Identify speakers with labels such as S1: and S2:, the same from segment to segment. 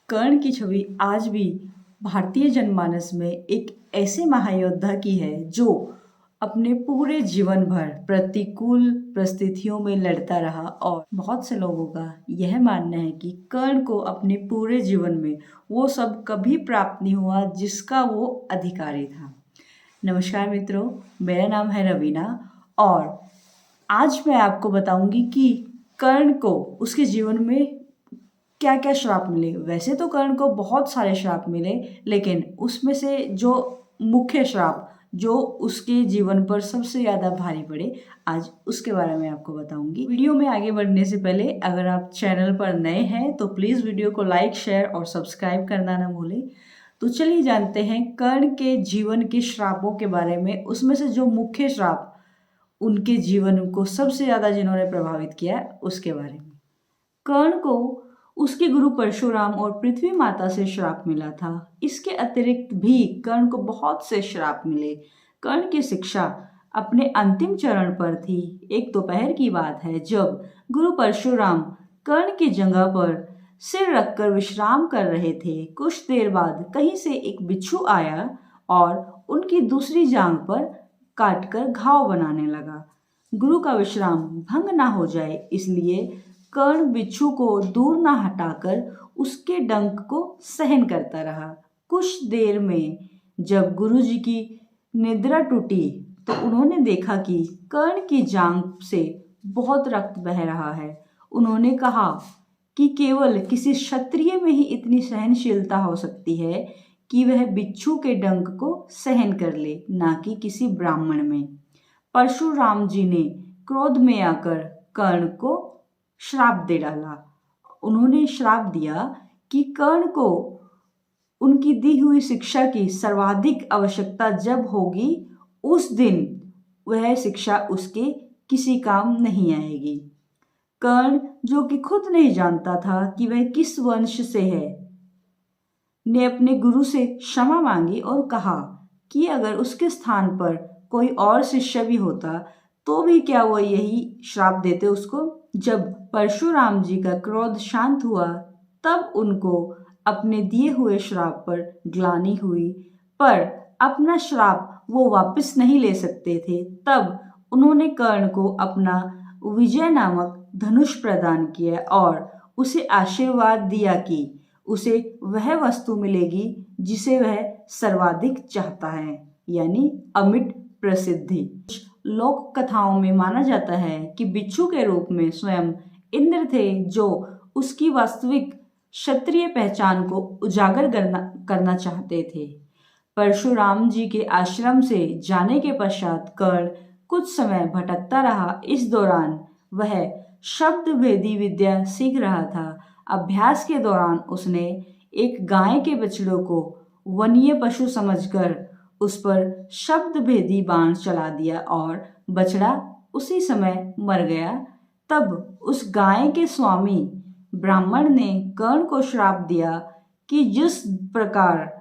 S1: कर्ण की छवि आज भी भारतीय जनमानस में एक ऐसे महायोद्धा की है जो अपने पूरे जीवन भर प्रतिकूल परिस्थितियों में लड़ता रहा और बहुत से लोगों का यह मानना है कि कर्ण को अपने पूरे जीवन में वो सब कभी प्राप्त नहीं हुआ जिसका वो अधिकारी था। नमस्कार मित्रों, मेरा नाम है रवीना और आज मैं आपको बताऊंगी कि कर्ण को उसके जीवन में क्या क्या श्राप मिले। वैसे तो कर्ण को बहुत सारे श्राप मिले, लेकिन उसमें से जो मुख्य श्राप जो उसके जीवन पर सबसे ज़्यादा भारी पड़े, आज उसके बारे में आपको बताऊंगी। वीडियो में आगे बढ़ने से पहले अगर आप चैनल पर नए हैं तो प्लीज़ वीडियो को लाइक, शेयर और सब्सक्राइब करना ना भूलें। तो चलिए जानते हैं कर्ण के जीवन के श्रापों के बारे में, उसमें से जो मुख्य श्राप उनके जीवन को सबसे ज़्यादा जिन्होंने प्रभावित किया उसके बारे में। कर्ण को उसके गुरु परशुराम और पृथ्वी माता से श्राप मिला था। इसके अतिरिक्त भी कर्ण को बहुत से श्राप मिले। कर्ण की शिक्षा अपने अंतिम चरण पर थी। एक दोपहर की बात है जब गुरु परशुराम कर्ण की जगह पर सिर रखकर विश्राम कर रहे थे। कुछ देर बाद कहीं से एक बिच्छू आया और उनकी दूसरी जांघ पर काटकर घाव बनाने लगा। गुरु का विश्राम भंग ना हो जाए इसलिए कर्ण बिच्छू को दूर ना हटाकर उसके डंक को सहन करता रहा। कुछ देर में जब गुरुजी की निद्रा टूटी तो उन्होंने देखा कि कर्ण की जांघ से बहुत रक्त बह रहा है। उन्होंने कहा कि केवल किसी क्षत्रिय में ही इतनी सहनशीलता हो सकती है कि वह बिच्छू के डंक को सहन कर ले, ना कि किसी ब्राह्मण में। परशुराम जी ने क्रोध में आकर कर्ण को श्राप दे डाला। उन्होंने श्राप दिया कि कर्ण को उनकी दी हुई शिक्षा की सर्वाधिक आवश्यकता जब होगी उस दिन वह शिक्षा उसके किसी काम नहीं आएगी। कर्ण, जो कि खुद नहीं जानता था कि वह किस वंश से है, ने अपने गुरु से क्षमा मांगी और कहा कि अगर उसके स्थान पर कोई और शिष्य भी होता तो भी क्या वो यही श्राप देते उसको। जब परशुराम जी का क्रोध शांत हुआ तब उनको अपने दिए हुए श्राप पर ग्लानि हुई, पर अपना श्राप वो वापस नहीं ले सकते थे। तब उन्होंने कर्ण को अपना विजय नामक धनुष प्रदान किया और उसे आशीर्वाद दिया कि उसे वह वस्तु मिलेगी जिसे वह सर्वाधिक चाहता है, यानी अमिट प्रसिद्धि। लोक कथाओं में माना जाता है कि बिच्छू के रूप में स्वयं इंद्र थे जो उसकी वास्तविक क्षत्रिय पहचान को उजागर करना चाहते थे। परशुराम जी के आश्रम से जाने के पश्चात कर्ण कुछ समय भटकता रहा। इस दौरान वह शब्द भेदी विद्या सीख रहा था। अभ्यास के दौरान उसने एक गाय के बछड़े को वन्य पशु समझकर उस पर शब्द भेदी बाण चला दिया और बछड़ा उसी समय मर गया। तब उस गाय के स्वामी ब्राह्मण ने कर्ण को श्राप दिया कि जिस प्रकार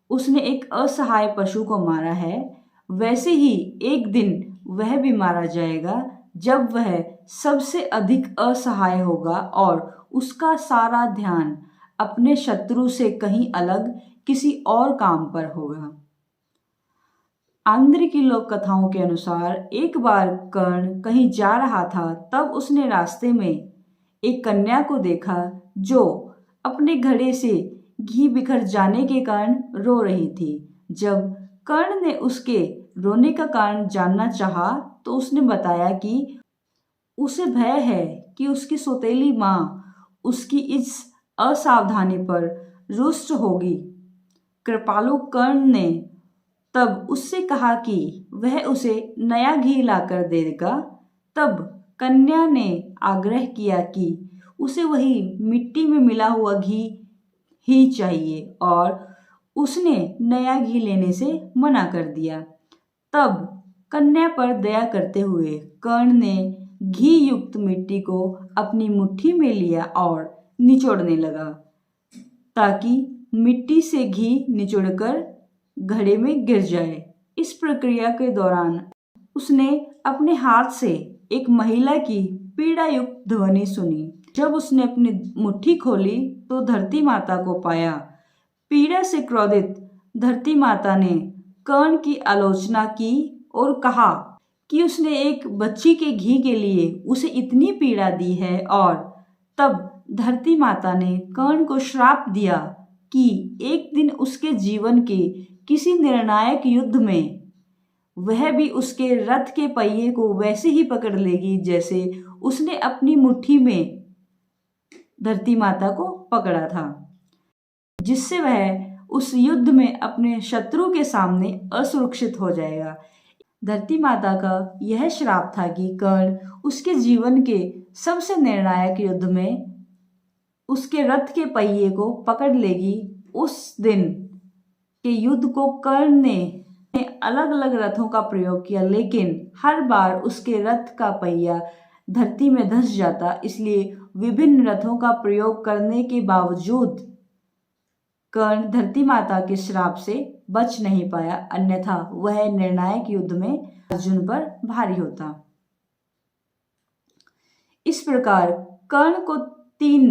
S1: उसने एक असहाय पशु को मारा है वैसे ही एक दिन वह भी मारा जाएगा जब वह सबसे अधिक असहाय होगा और उसका सारा ध्यान अपने शत्रु से कहीं अलग किसी और काम पर होगा। आंध्र की लोक कथाओं के अनुसार एक बार कर्ण कहीं जा रहा था, तब उसने रास्ते में एक कन्या को देखा जो अपने घड़े से घी बिखर जाने के कारण रो रही थी। जब कर्ण ने उसके रोने का कारण जानना चाहा तो उसने बताया कि उसे भय है कि उसकी सौतेली माँ उसकी इस असावधानी पर रुष्ट होगी। कृपालु कर्ण ने तब उससे कहा कि वह उसे नया घी लाकर देगा। तब कन्या ने आग्रह किया कि उसे वही मिट्टी में मिला हुआ घी ही चाहिए और उसने नया घी लेने से मना कर दिया। तब कन्या पर दया करते हुए कर्ण ने घी युक्त मिट्टी को अपनी मुट्ठी में लिया और निचोड़ने लगा ताकि मिट्टी से घी निचोड़कर घड़े में गिर जाए। इस प्रक्रिया के दौरान उसने अपने हाथ से एक महिला की पीड़ा युक्त ध्वनि सुनी। जब उसने अपनी मुट्ठी खोली तो धरती माता को पाया। पीड़ा से क्रोधित धरती माता ने कर्ण की आलोचना की और कहा कि उसने एक बच्ची के घी के लिए उसे इतनी पीड़ा दी है। और तब धरती माता ने कर्ण को श्राप दिया कि एक दिन उसके जीवन के किसी निर्णायक युद्ध में वह भी उसके रथ के पहिए को वैसे ही पकड़ लेगी जैसे उसने अपनी मुट्ठी में धरती माता को पकड़ा था, जिससे वह उस युद्ध में अपने शत्रु के सामने असुरक्षित हो जाएगा। धरती माता का यह श्राप था कि कर्ण उसके जीवन के सबसे निर्णायक युद्ध में उसके रथ के पहिए को पकड़ लेगी। उस दिन के युद्ध को कर्ण ने अलग अलग रथों का प्रयोग किया, लेकिन हर बार उसके रथ का पहिया धरती में धंस जाता। इसलिए विभिन्न रथों का प्रयोग करने के बावजूद कर्ण धरती माता के श्राप से बच नहीं पाया, अन्यथा वह निर्णायक युद्ध में अर्जुन पर भारी होता। इस प्रकार कर्ण को 3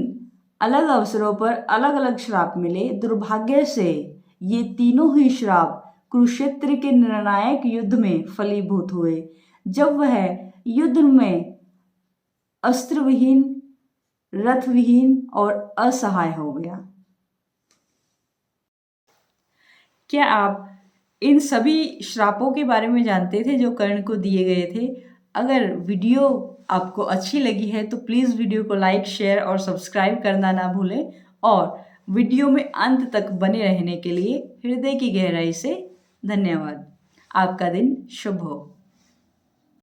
S1: अलग अवसरों पर अलग अलग श्राप मिले। दुर्भाग्य से ये तीनों ही श्राप कुरुक्षेत्र के निर्णायक युद्ध में फलीभूत हुए, जब वह युद्ध में अस्त्रविहीन, रथविहीन और असहाय हो गया। क्या आप इन सभी श्रापों के बारे में जानते थे जो कर्ण को दिए गए थे? अगर वीडियो आपको अच्छी लगी है तो प्लीज़ वीडियो को लाइक, शेयर और सब्सक्राइब करना ना भूलें। और वीडियो में अंत तक बने रहने के लिए हृदय की गहराई से धन्यवाद। आपका दिन शुभ हो।